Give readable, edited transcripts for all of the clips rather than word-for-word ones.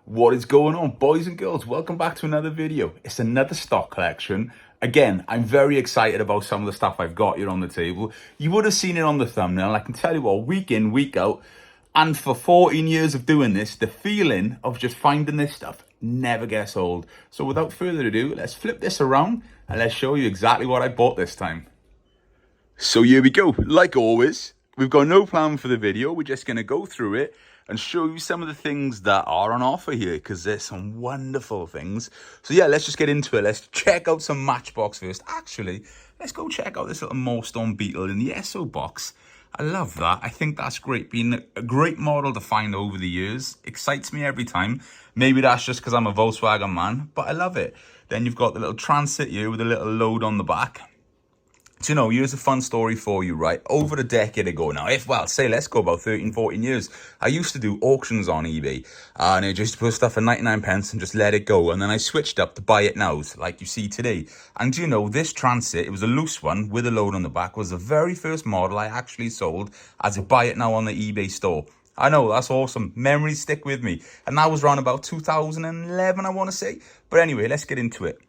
What is going on, boys and girls? Welcome back to another video. It's another stock collection. Again, I'm very excited about some of the stuff I've got here on the table. You would have seen it on the thumbnail. I can tell you what, week in, week out, and for 14 years of doing this, the feeling of just finding this stuff never gets old. So without further ado, let's flip this around and let's show you exactly what I bought this time. So here we go. Like always, we've got no plan for the video. We're just going to go through it and show you some of the things that are on offer here, because there's some wonderful things. So yeah, let's just get into it. Let's check out some Matchbox first. Actually, let's go check out this little Moorstone Beetle in the SO box. I love that. I think that's great. Been a great model to find over the years. Excites me every time. Maybe that's just because I'm a Volkswagen man, but I love it. Then you've got the little Transit here with a little load on the back. So, you know, here's a fun story for you, right? Over a decade ago now, let's go about 13, 14 years, I used to do auctions on eBay, and I just put stuff for 99 pence and just let it go. And then I switched up to buy it nows, like you see today. And you know, this Transit, it was a loose one with a load on the back, was the very first model I actually sold as a buy it now on the eBay store. I know, that's awesome. Memories stick with me. And that was around about 2011, I want to say. But anyway, let's get into it.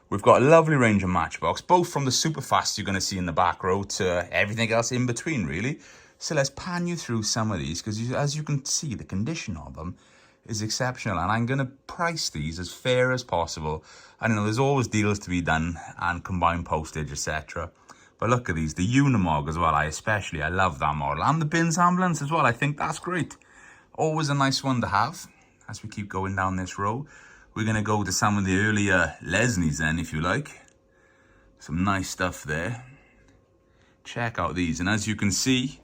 We've got a lovely range of Matchbox, both from the super fast you're going to see in the back row to everything else in between, really. So let's pan you through some of these, because as you can see, the condition of them is exceptional. And I'm going to price these as fair as possible. I know there's always deals to be done and combined postage, etc. But look at these, the Unimog as well. I love that model. And the Bins Ambulance as well. I think that's great. Always a nice one to have as we keep going down this row. We're going to go to some of the earlier Lesnies then, if you like. Some nice stuff there. Check out these. And as you can see,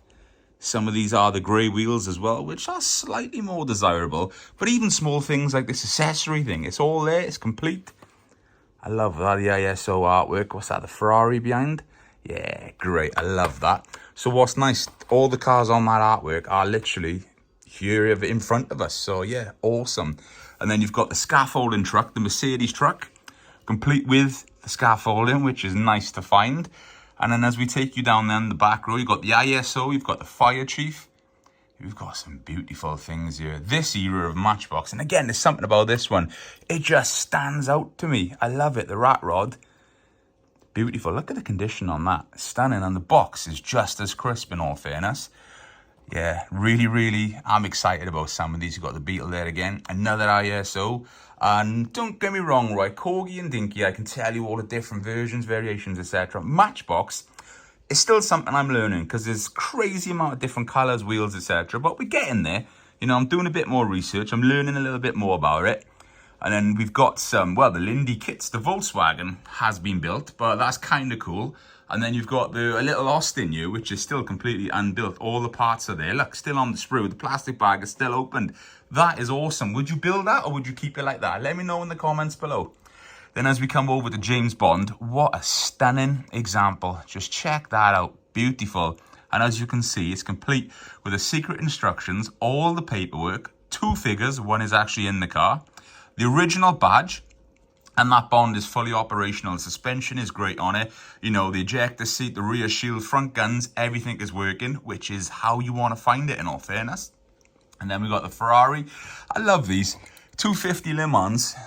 some of these are the grey wheels as well, which are slightly more desirable. But even small things like this accessory thing, it's all there, it's complete. I love that, the ISO artwork. What's that, the Ferrari behind? Yeah, great, I love that. So what's nice, all the cars on that artwork are literally here in front of us. So yeah, awesome. And then you've got the scaffolding truck, the Mercedes truck, complete with the scaffolding, which is nice to find. And then as we take you down then the back row, you've got the ISO, you've got the Fire Chief. You've got some beautiful things here. This era of Matchbox, and again, there's something about this one. It just stands out to me. I love it, the rat rod. Beautiful, look at the condition on that. Stunning, and the box is just as crisp in all fairness. Yeah, really, I'm excited about some of these. You've got the Beetle there again, another ISO. And don't get me wrong, right, Corgi and Dinky, I can tell you all the different versions, variations, etc. Matchbox is still something I'm learning, because there's crazy amount of different colours, wheels, etc. But we're getting there. You know, I'm doing a bit more research. I'm learning a little bit more about it. And then we've got some, well, the Lindy kits. The Volkswagen has been built, but that's kind of cool. And then you've got a little Austin here, which is still completely unbuilt. All the parts are there. Look, still on the sprue. The plastic bag is still opened. That is awesome. Would you build that, or would you keep it like that? Let me know in the comments below. Then as we come over to James Bond, what a stunning example. Just check that out. Beautiful. And as you can see, it's complete with the secret instructions, all the paperwork, 2 figures. One is actually in the car. The original badge. And that Bond is fully operational. The suspension is great on it. You know, the ejector seat, the rear shield, front guns, everything is working, which is how you want to find it in all fairness. And then we got the Ferrari. I love these. 250 Le Mans.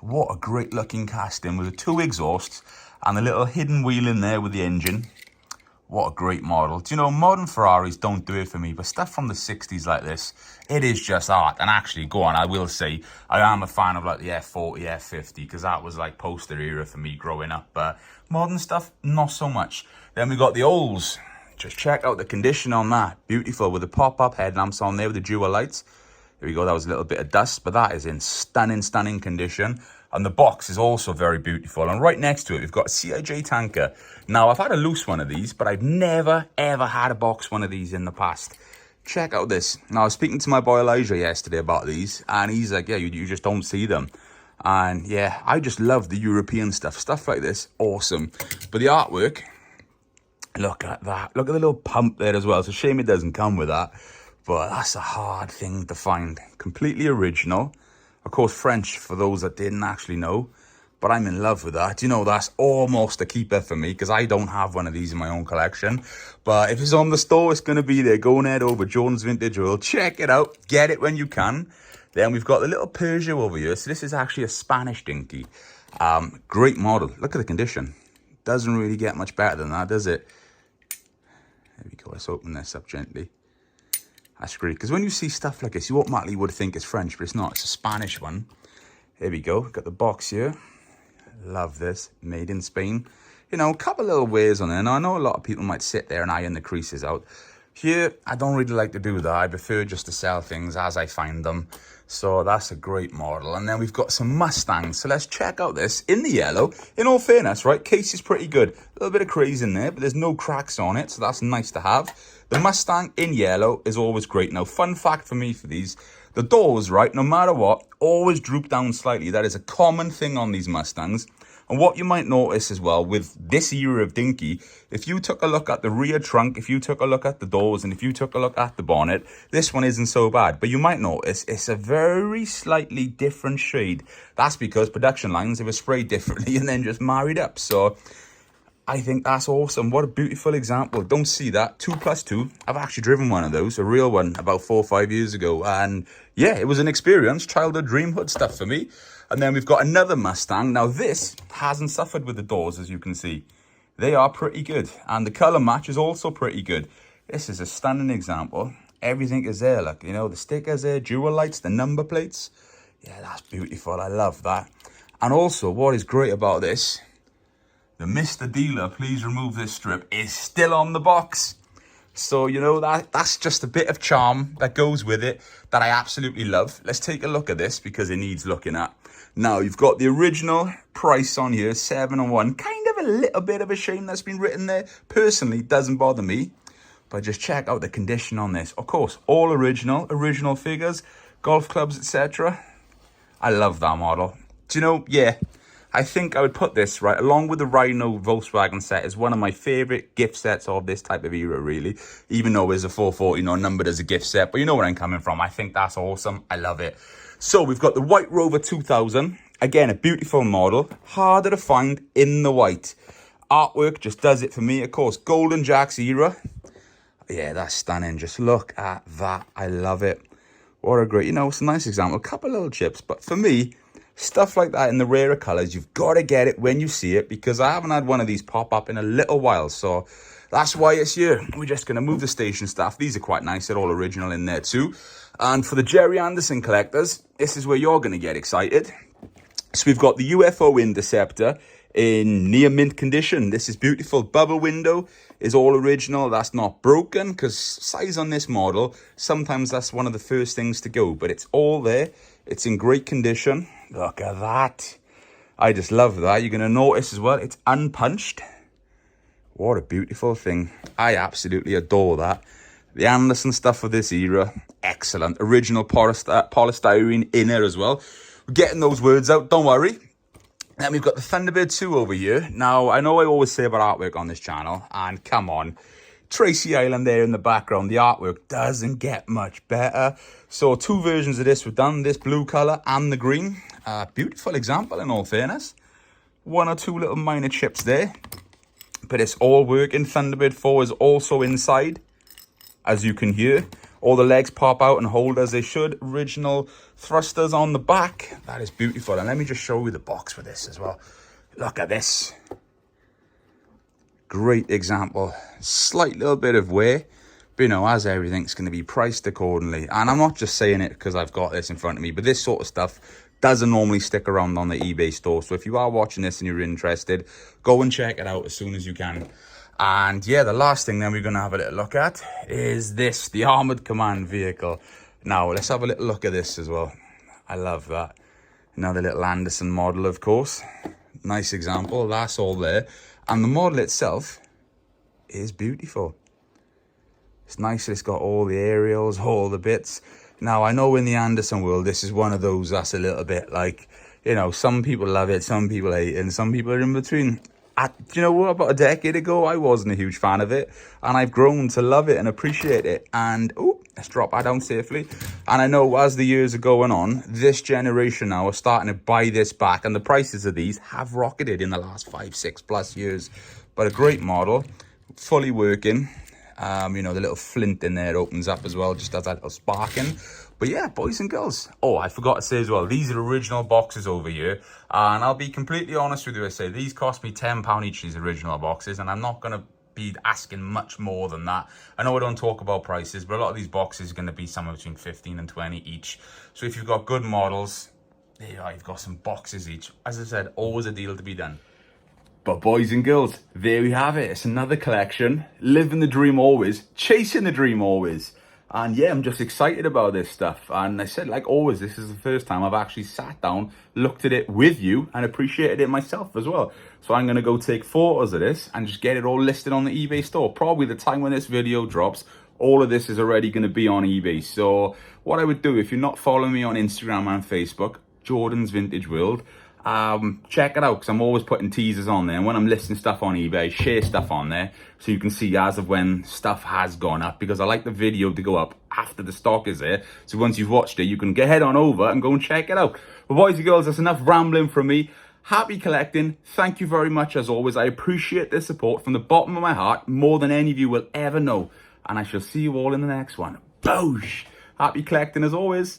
What a great looking casting with the 2 exhausts and the little hidden wheel in there with the engine. What a great model. Do you know, modern Ferraris don't do it for me, but stuff from the 60s like this, it is just art. And actually, go on, I will say, I am a fan of like the F40, F50, because that was like poster era for me growing up. But modern stuff, not so much. Then we got the Olds. Just check out the condition on that. Beautiful, with the pop-up headlamps on there with the dual lights. Here we go, that was a little bit of dust, but that is in stunning condition. And the box is also very beautiful. And right next to it, we've got a CIJ tanker. Now, I've had a loose one of these, but I've never, ever had a box one of these in the past. Check out this. Now, I was speaking to my boy Elijah yesterday about these, and he's like, yeah, you just don't see them. And yeah, I just love the European stuff. Stuff like this, awesome. But the artwork, look at that. Look at the little pump there as well. It's a shame it doesn't come with that. But that's a hard thing to find. Completely original. Of course, French, for those that didn't actually know. but I'm in love with that. You know, that's almost a keeper for me because I don't have one of these in my own collection. But if it's on the store, it's going to be there. Go and head over Jones Vintage World. Check it out. Get it when you can. Then we've got the little Peugeot over here. So this is actually a Spanish Dinky. Great model. Look at the condition. Doesn't really get much better than that, does it? There we go. Let's open this up gently. That's great. Because when you see stuff like this, you automatically would think it's French, but it's not. It's a Spanish one. Here we go. Got the box here. Love this. Made in Spain. You know, a couple little wears on there. Now, I know a lot of people might sit there and iron the creases out. Here, I don't really like to do that. I prefer just to sell things as I find them. So that's a great model. And then we've got some Mustangs. So let's check out this in the yellow. In all fairness, right, case is pretty good. A little bit of craze in there, but there's no cracks on it. So that's nice to have. The Mustang in yellow is always great. Now, fun fact for me for these, the doors, right, no matter what, always droop down slightly. That is a common thing on these Mustangs. And what you might notice as well with this era of Dinky, if you took a look at the rear trunk, if you took a look at the doors, and if you took a look at the bonnet, this one isn't so bad. But you might notice it's a very slightly different shade. That's because production lines, they were sprayed differently and then just married up. So I think that's awesome. What a beautiful example. Don't see that. 2+2. I've actually driven one of those, a real one, about 4 or 5 years ago. And yeah, it was an experience. Childhood dream hood stuff for me. And then we've got another Mustang. Now this hasn't suffered with the doors, as you can see. They are pretty good. And the color match is also pretty good. This is a stunning example. Everything is there. Look, you know, the stickers there, dual lights, the number plates. Yeah, that's beautiful. I love that. And also, what is great about this, the Mr. Dealer, please remove this strip, is still on the box. So, you know, that's just a bit of charm that goes with it that I absolutely love. Let's take a look at this because it needs looking at. Now, you've got the original price on here, 701. Kind of a little bit of a shame that's been written there. Personally, doesn't bother me. But just check out the condition on this. Of course, all original figures, golf clubs, etc. I love that model. Do you know, yeah, I think I would put this, right, along with the Rhino Volkswagen set, as one of my favourite gift sets of this type of era, really. Even though it's a 440, numbered as a gift set. But you know where I'm coming from. I think that's awesome. I love it. So we've got the White Rover 2000. Again, a beautiful model. Harder to find in the white. Artwork just does it for me. Of course, Golden Jacks era. Yeah, that's stunning. Just look at that. I love it. What a great, it's a nice example. A couple little chips. But for me, stuff like that in the rarer colours, you've got to get it when you see it, because I haven't had one of these pop up in a little while. So that's why it's here. We're just going to move the station stuff. These are quite nice. They're all original in there too. And for the Jerry Anderson collectors, this is where you're going to get excited. So we've got the UFO Interceptor in near mint condition. This is beautiful. Bubble window is all original. That's not broken, because size on this model, sometimes that's one of the first things to go. But it's all there. It's in great condition. Look at that. I just love that. You're going to notice as well, it's unpunched. What a beautiful thing. I absolutely adore that. The Anderson stuff of this era, excellent. Original polystyrene inner as well. We're getting those words out, don't worry. Then we've got the Thunderbird 2 over here. Now, I know I always say about artwork on this channel, and come on, Tracy Island there in the background, the artwork doesn't get much better. So 2 versions of this were done, this blue colour and the green. Beautiful example in all fairness. 1 or 2 little minor chips there, but it's all working. Thunderbird 4 is also inside, as you can hear. All the legs pop out and hold as they should. Original thrusters on the back. That is beautiful. And let me just show you the box for this as well. Look at this. Great example. Slight little bit of wear. But as everything's going to be priced accordingly. And I'm not just saying it because I've got this in front of me. But this sort of stuff doesn't normally stick around on the eBay store. So if you are watching this and you're interested, go and check it out as soon as you can. And yeah, the last thing then we're going to have a little look at is this, the Armoured Command vehicle. Now, let's have a little look at this as well. I love that. Another little Anderson model, of course. Nice example. That's all there. And the model itself is beautiful. It's nice that it's got all the aerials, all the bits. Now, I know in the Anderson world, this is one of those that's a little bit like, some people love it, some people hate it, and some people are in between. you know what, about a decade ago, I wasn't a huge fan of it, and I've grown to love it and appreciate it. And oh, let's drop that down safely. And I know as the years are going on, this generation now are starting to buy this back, and the prices of these have rocketed in the last 5-6+ years. But a great model, fully working. You know, the little flint in there opens up as well, just does that little sparking. But yeah, boys and girls. Oh, I forgot to say as well, these are original boxes over here. And I'll be completely honest with you, I say these cost me £10 each, these original boxes. And I'm not going to be asking much more than that. I know I don't talk about prices, but a lot of these boxes are going to be somewhere between 15 and 20 each. So if you've got good models, there you are, you've got some boxes each. As I said, always a deal to be done. But boys and girls, there we have it. It's another collection. Living the dream always, chasing the dream always. And yeah, I'm just excited about this stuff. And I said, like always, this is the first time I've actually sat down, looked at it with you, and appreciated it myself as well. So I'm going to go take photos of this and just get it all listed on the eBay store. Probably the time when this video drops, all of this is already going to be on eBay. So what I would do, if you're not following me on Instagram and Facebook, Jordan's Vintage World, check it out, because I'm always putting teasers on there, and when I'm listing stuff on eBay, share stuff on there so you can see as of when stuff has gone up, because I like the video to go up after the stock is there, so once you've watched it you can head on over and go and check it out. But boys and girls, that's enough rambling from me. Happy collecting. Thank you very much as always. I appreciate the support from the bottom of my heart, more than any of you will ever know, and I shall see you all in the next one. Boosh! Happy collecting as always.